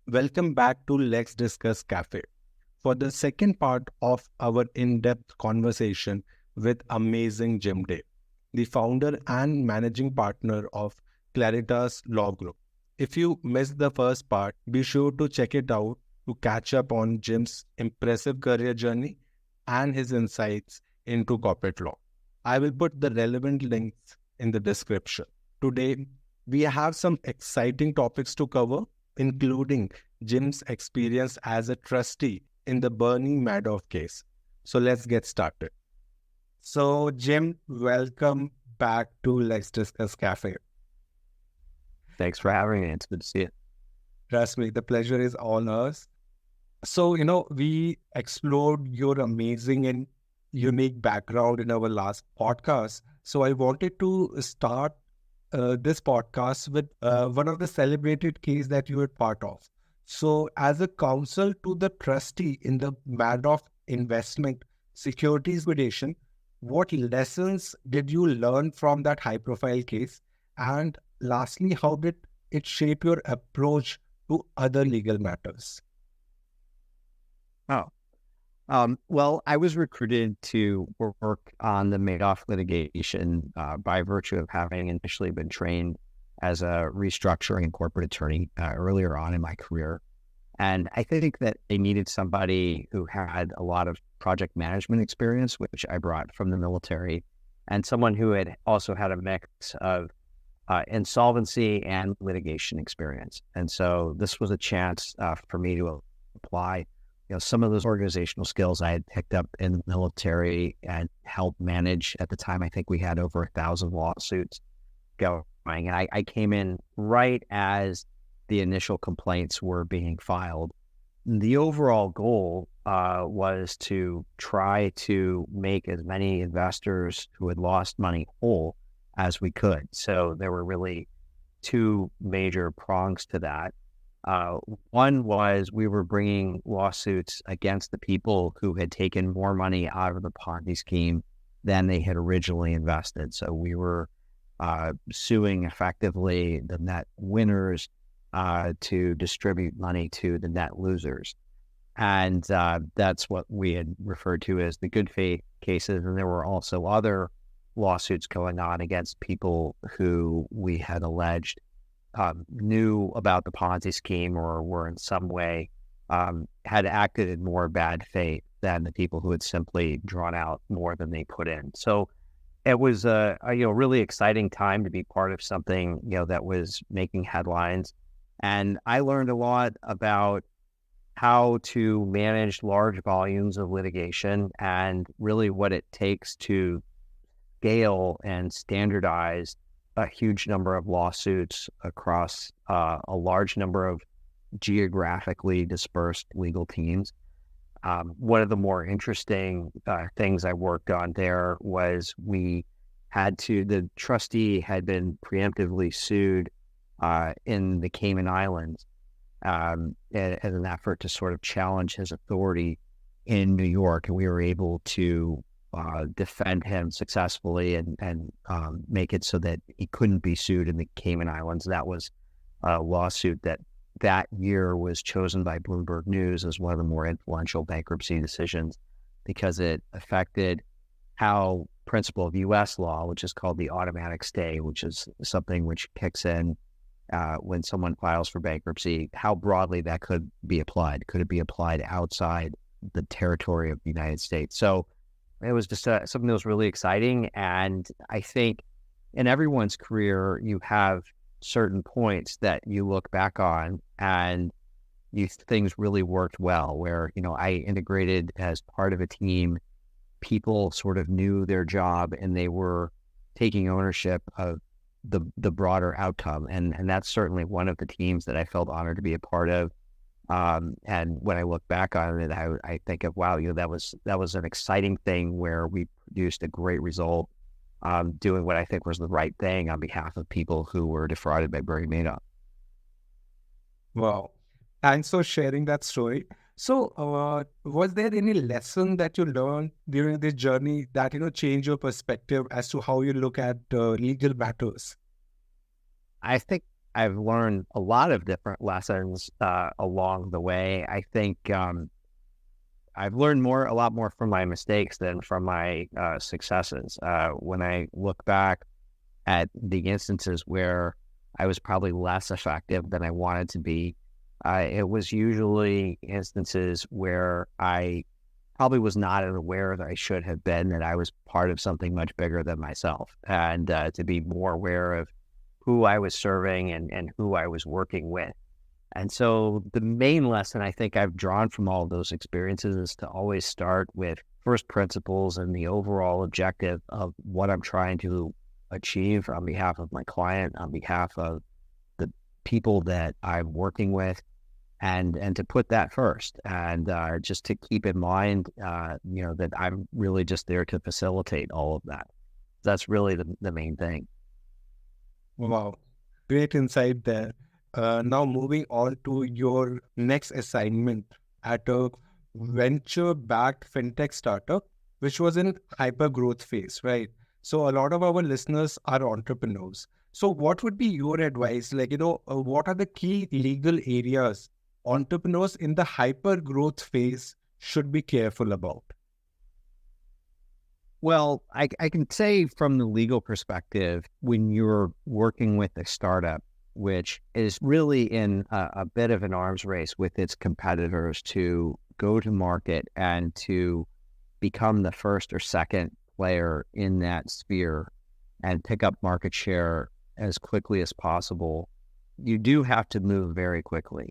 Welcome back to LexDiscuss Cafe for the second part of our in-depth conversation with amazing Jim Day, the founder and managing partner of Claritas Law Group. If you missed the first part, be sure to check it out to catch up on Jim's impressive career journey and his insights into corporate law. I will put the relevant links in the description. Today, we have some exciting topics to cover, including Jim's experience as a trustee in the Bernie Madoff case. So let's get started. So Jim, welcome back to Let's Discuss Cafe. Thanks for having me. It's good to see you. Trust me, the pleasure is all ours. So, we explored your amazing and unique background in our last podcast. So I wanted to start this podcast with one of the celebrated case that you were part of. So as a counsel to the trustee in the Madoff Investment Securities liquidation, what lessons did you learn from that high-profile case? And lastly, how did it shape your approach to other legal matters? Well, I was recruited to work on the Madoff litigation by virtue of having initially been trained as a restructuring and corporate attorney earlier on in my career. And I think that they needed somebody who had a lot of project management experience, which I brought from the military, and someone who had also had a mix of insolvency and litigation experience. And so this was a chance for me to apply some of those organizational skills I had picked up in the military and helped manage. At the time, I think we had over 1,000 lawsuits going. And I came in right as the initial complaints were being filed. The overall goal was to try to make as many investors who had lost money whole as we could. So there were really two major prongs to that. One was we were bringing lawsuits against the people who had taken more money out of the Ponzi scheme than they had originally invested. So we were suing effectively the net winners to distribute money to the net losers. And that's what we had referred to as the good faith cases. And there were also other lawsuits going on against people who we had alleged knew about the Ponzi scheme or were in some way had acted in more bad faith than the people who had simply drawn out more than they put in. So it was a really exciting time to be part of something that was making headlines, and I learned a lot about how to manage large volumes of litigation and really what it takes to scale and standardize a huge number of lawsuits across a large number of geographically dispersed legal teams. One of the more interesting things I worked on there was the trustee had been preemptively sued in the Cayman Islands as an effort to sort of challenge his authority in New York. And we were able to defend him successfully and make it so that he couldn't be sued in the Cayman Islands. That was a lawsuit that year was chosen by Bloomberg News as one of the more influential bankruptcy decisions because it affected how principle of U.S. law, which is called the automatic stay, which is something which kicks in when someone files for bankruptcy, how broadly that could be applied. Could it be applied outside the territory of the United States? So it was just something that was really exciting. And I think in everyone's career, you have certain points that you look back on and things really worked well, where, I integrated as part of a team. People sort of knew their job and they were taking ownership of the broader outcome. And that's certainly one of the teams that I felt honored to be a part of. And when I look back on it, I think of, wow, that was an exciting thing where we produced a great result, doing what I think was the right thing on behalf of people who were defrauded by Bernie Madoff. Wow. Thanks for sharing that story. So, was there any lesson that you learned during this journey that, changed your perspective as to how you look at legal matters? I think I've learned a lot of different lessons along the way. I think I've learned a lot more from my mistakes than from my successes. When I look back at the instances where I was probably less effective than I wanted to be, it was usually instances where I probably was not as aware that I should have been, that I was part of something much bigger than myself, and to be more aware of who I was serving and who I was working with. And so the main lesson I think I've drawn from all of those experiences is to always start with first principles and the overall objective of what I'm trying to achieve on behalf of my client, on behalf of the people that I'm working with, and to put that first, and just to keep in mind, that I'm really just there to facilitate all of that. That's really the main thing. Wow, great insight there. Now moving on to your next assignment at a venture-backed fintech startup, which was in hypergrowth phase, right? So a lot of our listeners are entrepreneurs. So what would be your advice? What are the key legal areas entrepreneurs in the hypergrowth phase should be careful about? Well, I can say from the legal perspective, when you're working with a startup, which is really in a bit of an arms race with its competitors to go to market and to become the first or second player in that sphere and pick up market share as quickly as possible, you do have to move very quickly.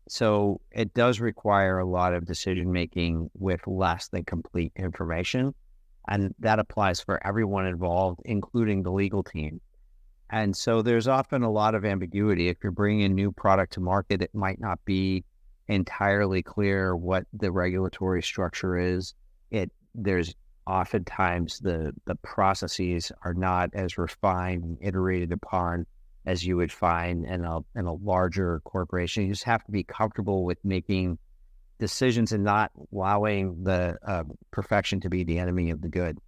So it does require a lot of decision-making with less than complete information. And that applies for everyone involved, including the legal team. And so there's often a lot of ambiguity. If you're bringing a new product to market, it might not be entirely clear what the regulatory structure is. There's oftentimes the processes are not as refined and iterated upon as you would find in a larger corporation. You just have to be comfortable with making decisions and not allowing the perfection to be the enemy of the good.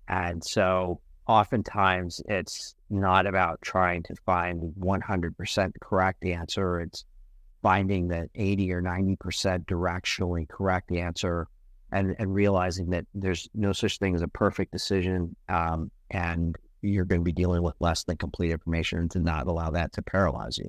And so oftentimes it's not about trying to find 100% correct answer. It's finding that 80 or 90% directionally correct answer, and realizing that there's no such thing as a perfect decision, and you're going to be dealing with less than complete information, and to not allow that to paralyze you.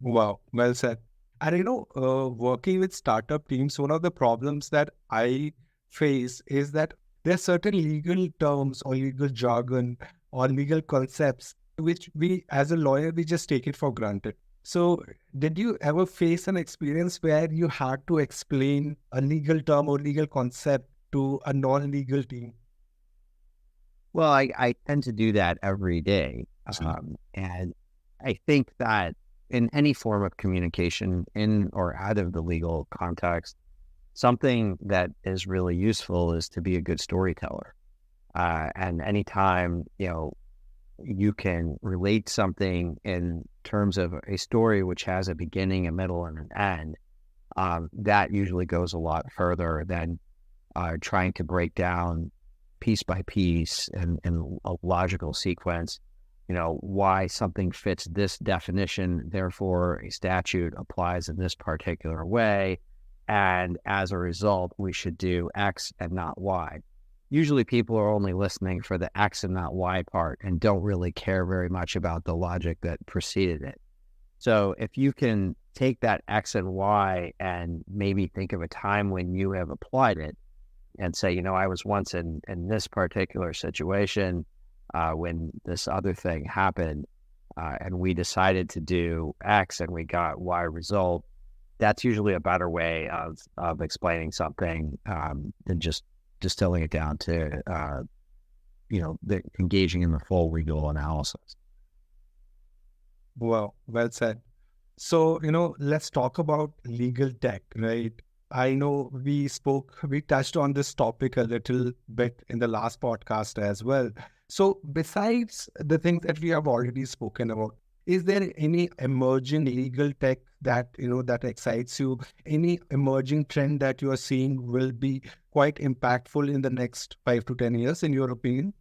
Wow, well said. And working with startup teams, one of the problems that I face is that there are certain legal terms or legal jargon or legal concepts which we, as a lawyer, we just take it for granted. So did you ever face an experience where you had to explain a legal term or legal concept to a non-legal team? Well, I tend to do that every day. And I think that in any form of communication, in or out of the legal context, something that is really useful is to be a good storyteller. And anytime, you can relate something in terms of a story which has a beginning, a middle, and an end, that usually goes a lot further than trying to break down piece by piece and in a logical sequence, why something fits this definition, therefore a statute applies in this particular way, and as a result, we should do X and not Y. Usually people are only listening for the X and not Y part and don't really care very much about the logic that preceded it. So if you can take that X and Y and maybe think of a time when you have applied it and say, I was once in this particular situation when this other thing happened, and we decided to do X and we got Y result, that's usually a better way of explaining something than just distilling it down to, engaging in the full legal analysis. Well said. So, let's talk about legal tech, right? I know we touched on this topic a little bit in the last podcast as well. So besides the things that we have already spoken about, is there any emerging legal tech that, that excites you? Any emerging trend that you are seeing will be quite impactful in the next 5 to 10 years, in your opinion?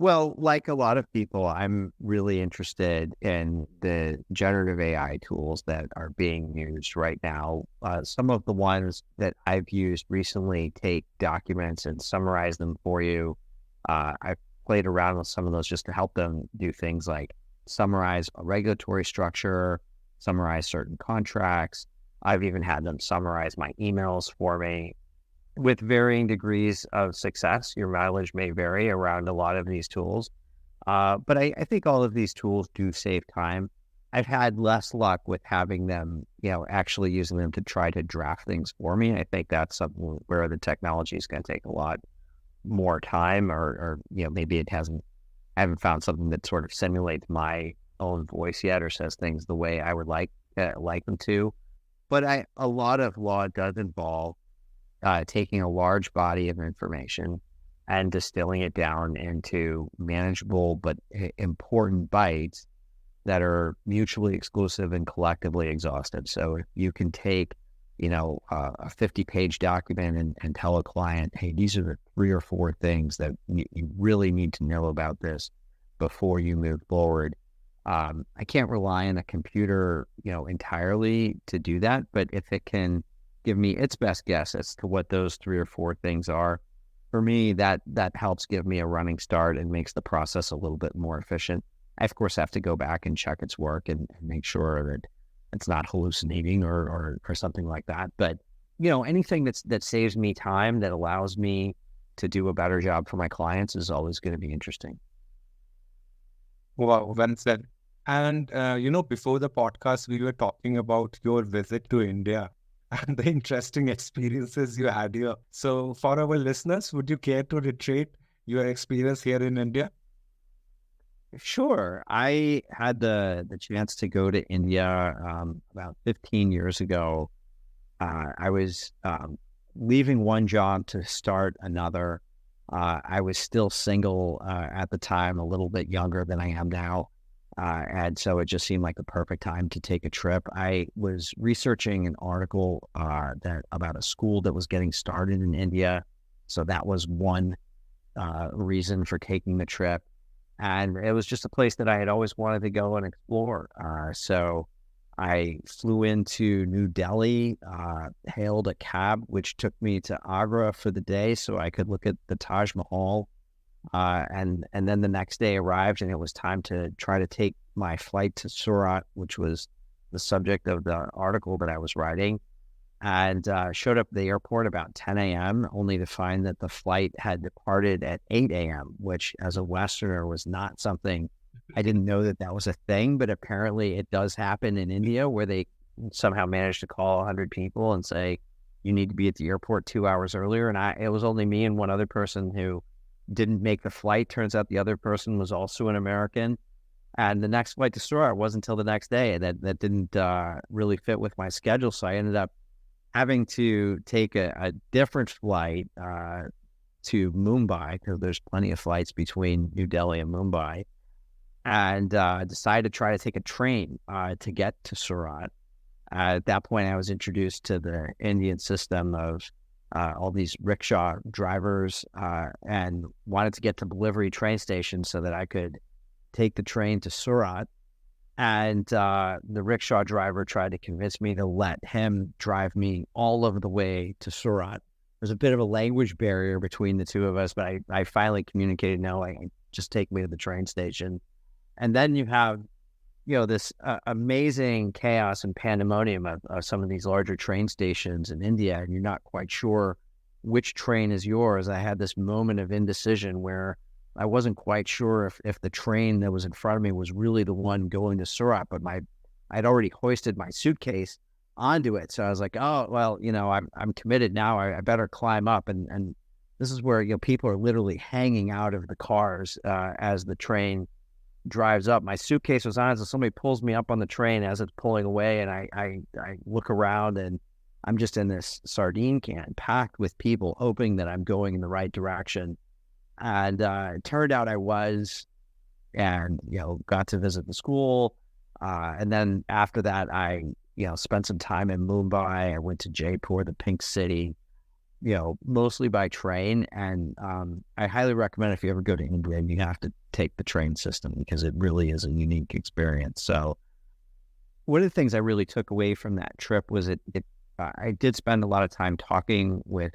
Well, like a lot of people, I'm really interested in the generative AI tools that are being used right now. Some of the ones that I've used recently take documents and summarize them for you. I've played around with some of those just to help them do things like summarize a regulatory structure, summarize certain contracts. I've even had them summarize my emails for me with varying degrees of success. Your mileage may vary around a lot of these tools. But I think all of these tools do save time. I've had less luck with having them, actually using them to try to draft things for me. I think that's something where the technology is going to take a lot more time or maybe I haven't found something that sort of simulates my own voice yet or says things the way I would like them to. But a lot of law does involve taking a large body of information and distilling it down into manageable but important bites that are mutually exclusive and collectively exhaustive. So if you can take, a 50-page document and tell a client, hey, these are the 3 or 4 things that you really need to know about this before you move forward. I can't rely on a computer, entirely to do that, but if it can give me its best guess as to what those 3 or 4 things are, for me, that helps give me a running start and makes the process a little bit more efficient. I, of course, have to go back and check its work and make sure that it's not hallucinating or something like that. But, anything that saves me time, that allows me to do a better job for my clients is always going to be interesting. Wow, well said. And, before the podcast, we were talking about your visit to India and the interesting experiences you had here. So for our listeners, would you care to reiterate your experience here in India? Sure. I had the chance to go to India about 15 years ago. I was leaving one job to start another. I was still single at the time, a little bit younger than I am now. And so it just seemed like the perfect time to take a trip. I was researching an article about a school that was getting started in India. So that was one reason for taking the trip. And it was just a place that I had always wanted to go and explore. So I flew into New Delhi, hailed a cab, which took me to Agra for the day so I could look at the Taj Mahal. And then the next day arrived and it was time to try to take my flight to Surat, which was the subject of the article that I was writing, and showed up at the airport about 10 a.m. only to find that the flight had departed at 8 a.m., which as a Westerner was not something, I didn't know that was a thing, but apparently it does happen in India where they somehow managed to call 100 people and say, you need to be at the airport 2 hours earlier. And it was only me and one other person who didn't make the flight. Turns out the other person was also an American. And the next flight to Surat wasn't until the next day. That didn't really fit with my schedule. So I ended up having to take a different flight to Mumbai, because there's plenty of flights between New Delhi and Mumbai, and decided to try to take a train to get to Surat. At that point, I was introduced to the Indian system of all these rickshaw drivers and wanted to get to Delivery train station so that I could take the train to Surat. And the rickshaw driver tried to convince me to let him drive me all of the way to Surat. There's a bit of a language barrier between the two of us, but I finally communicated, no, just take me to the train station. And then you have, this amazing chaos and pandemonium of some of these larger train stations in India, and you're not quite sure which train is yours. I had this moment of indecision where I wasn't quite sure if the train that was in front of me was really the one going to Surat, but I'd already hoisted my suitcase onto it. So I was like, oh, well, I'm committed now. I better climb up. And this is where, people are literally hanging out of the cars as the train drives up. My suitcase was on, so somebody pulls me up on the train as it's pulling away, and I look around and I'm just in this sardine can packed with people hoping that I'm going in the right direction. And it turned out I was, and, got to visit the school. And then after that, I, spent some time in Mumbai. I went to Jaipur, the Pink City. mostly by train. And I highly recommend if you ever go to India, you have to take the train system because it really is a unique experience. So one of the things I really took away from that trip was I did spend a lot of time talking with,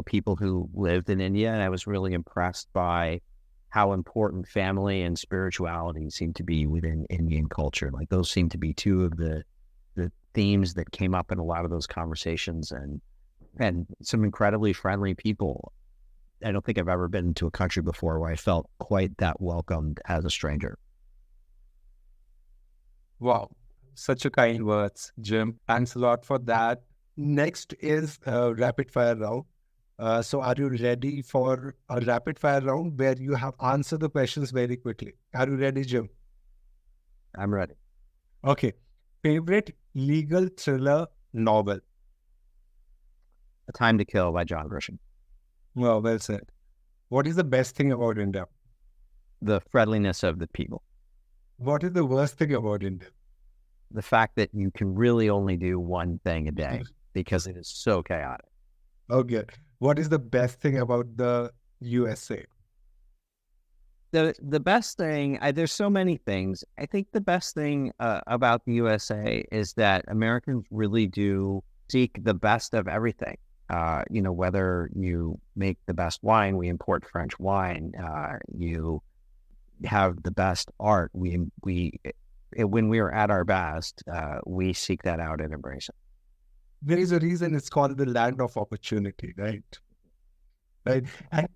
people who lived in India, and I was really impressed by how important family and spirituality seem to be within Indian culture. Like those seem to be two of the themes that came up in a lot of those conversations, and some incredibly friendly people. I don't think I've ever been to a country before where I felt quite that welcomed as a stranger. Wow, such a kind words, Jim. Thanks a lot for that. Next is rapid fire round. So are you ready for a rapid fire round where you have answered the questions very quickly? Are you ready, Jim? I'm ready. Okay. Favorite legal thriller novel? A Time to Kill by John Grisham. Well said. What is the best thing about India? The friendliness of the people. What is the worst thing about India? The fact that you can really only do one thing a day because it is so chaotic. Okay. What is the best thing about the USA? The best thing, there's so many things. I think the best thing about the USA is that Americans really do seek the best of everything. Whether you make the best wine, we import French wine. You have the best art. When we are at our best, we seek that out and embrace it. There is a reason it's called the land of opportunity, right? Right. And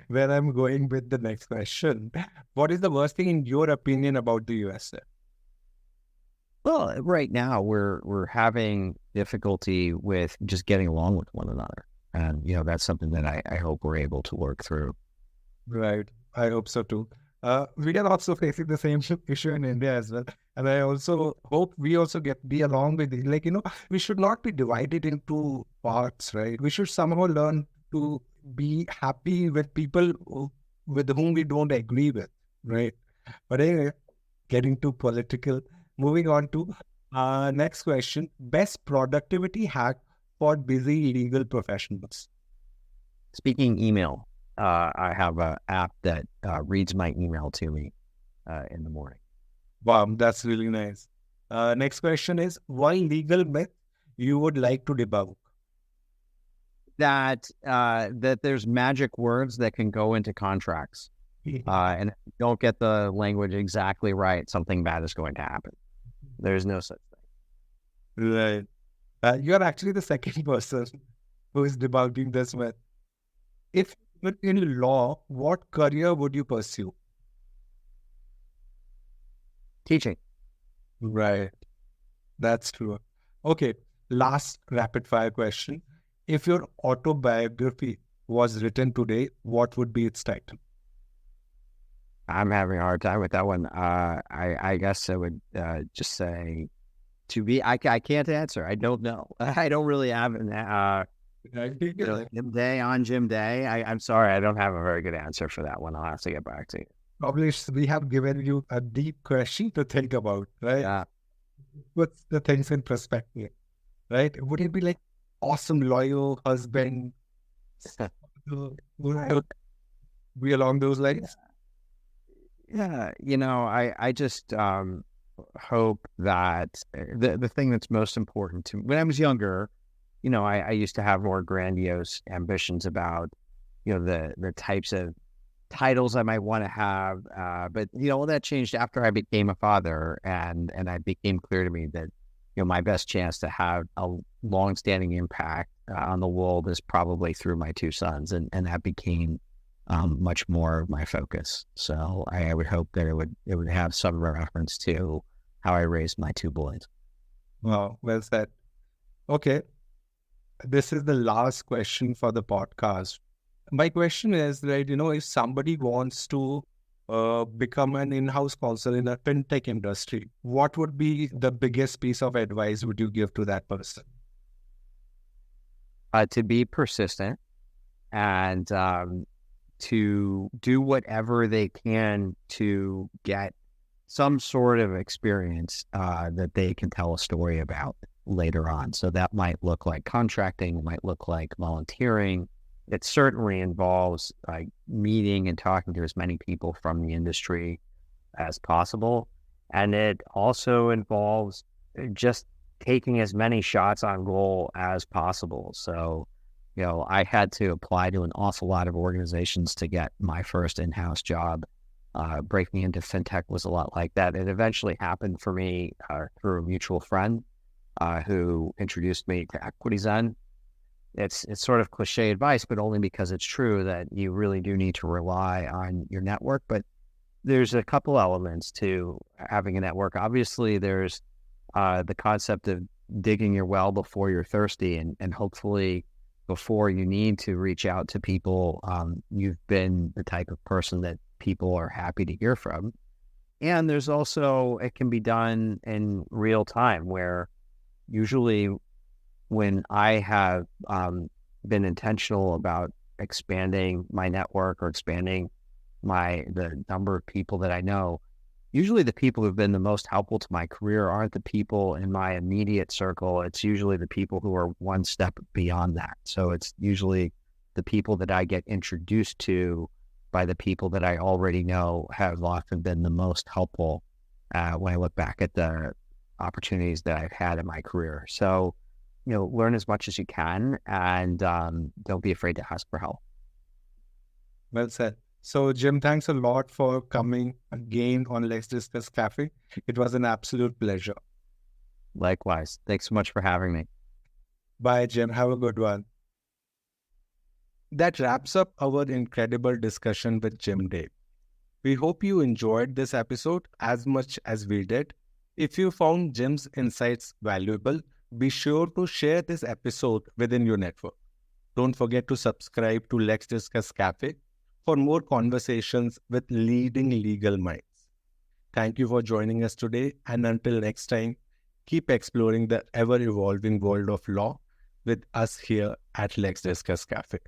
where I'm going with the next question, what is the worst thing in your opinion about the USA? Well, right now we're having difficulty with just getting along with one another. And, that's something that I hope we're able to work through. Right. I hope so too. We are also facing the same issue in India as well. And I also hope we also be along with it. We should not be divided into parts, right? We should somehow learn to be happy with people with whom we don't agree with, right? But anyway, getting too political. Moving on to next question. Best productivity hack for busy legal professionals? Speaking email, I have an app that reads my email to me in the morning. Wow, that's really nice. Next question is, one legal myth you would like to debunk? That there's magic words that can go into contracts. And if you don't get the language exactly right, something bad is going to happen. There's no such thing. Right. You are actually the second person who is debunking this myth. If you were in law, what career would you pursue? Teaching. Right. That's true. Okay. Last rapid fire question. If your autobiography was written today, what would be its title? I'm having a hard time with that one. I guess I would just say to be. I can't answer. I don't know. I don't really have an Jim Day on Jim Day. I'm sorry. I don't have a very good answer for that one. I'll have to get back to you. Probably we have given you a deep question to think about, right? Yeah. What's the things in perspective, right? Would it be like awesome, loyal husband? Would be along those lines? Yeah, I just hope that the thing that's most important to me, when I was younger, I used to have more grandiose ambitions about, the types of titles I might want to have. But, all that changed after I became a father, and it became clear to me that, my best chance to have a long-standing impact on the world is probably through my two sons, and that became much more of my focus. So I would hope that it would have some reference to how I raised my two boys. Wow, well said. Okay, this is the last question for the podcast. My question is, right, if somebody wants to become an in-house counsel in a fintech industry, what would be the biggest piece of advice would you give to that person? To be persistent and to do whatever they can to get some sort of experience that they can tell a story about. later on. So that might look like contracting, it might look like volunteering. It certainly involves like meeting and talking to as many people from the industry as possible. And it also involves just taking as many shots on goal as possible. So, I had to apply to an awful lot of organizations to get my first in-house job. Breaking into fintech was a lot like that. It eventually happened for me through a mutual friend who introduced me to EquityZen. It's sort of cliche advice, but only because it's true that you really do need to rely on your network. But there's a couple elements to having a network. Obviously, there's the concept of digging your well before you're thirsty, and hopefully before you need to reach out to people, you've been the type of person that people are happy to hear from. And there's also, it can be done in real time, where usually when I have been intentional about expanding my network or expanding the number of people that I know, usually the people who've been the most helpful to my career aren't the people in my immediate circle. It's usually the people who are one step beyond that. So it's usually the people that I get introduced to by the people that I already know have often been the most helpful when I look back at the opportunities that I've had in my career. So, learn as much as you can, and don't be afraid to ask for help. Well said. So, Jim, thanks a lot for coming again on LexDiscuss Cafe. It was an absolute pleasure. Likewise. Thanks so much for having me. Bye, Jim. Have a good one. That wraps up our incredible discussion with Jim Day. We hope you enjoyed this episode as much as we did. If you found Jim's insights valuable, be sure to share this episode within your network. Don't forget to subscribe to LexDiscuss Cafe for more conversations with leading legal minds. Thank you for joining us today, and until next time, keep exploring the ever-evolving world of law with us here at LexDiscuss Cafe.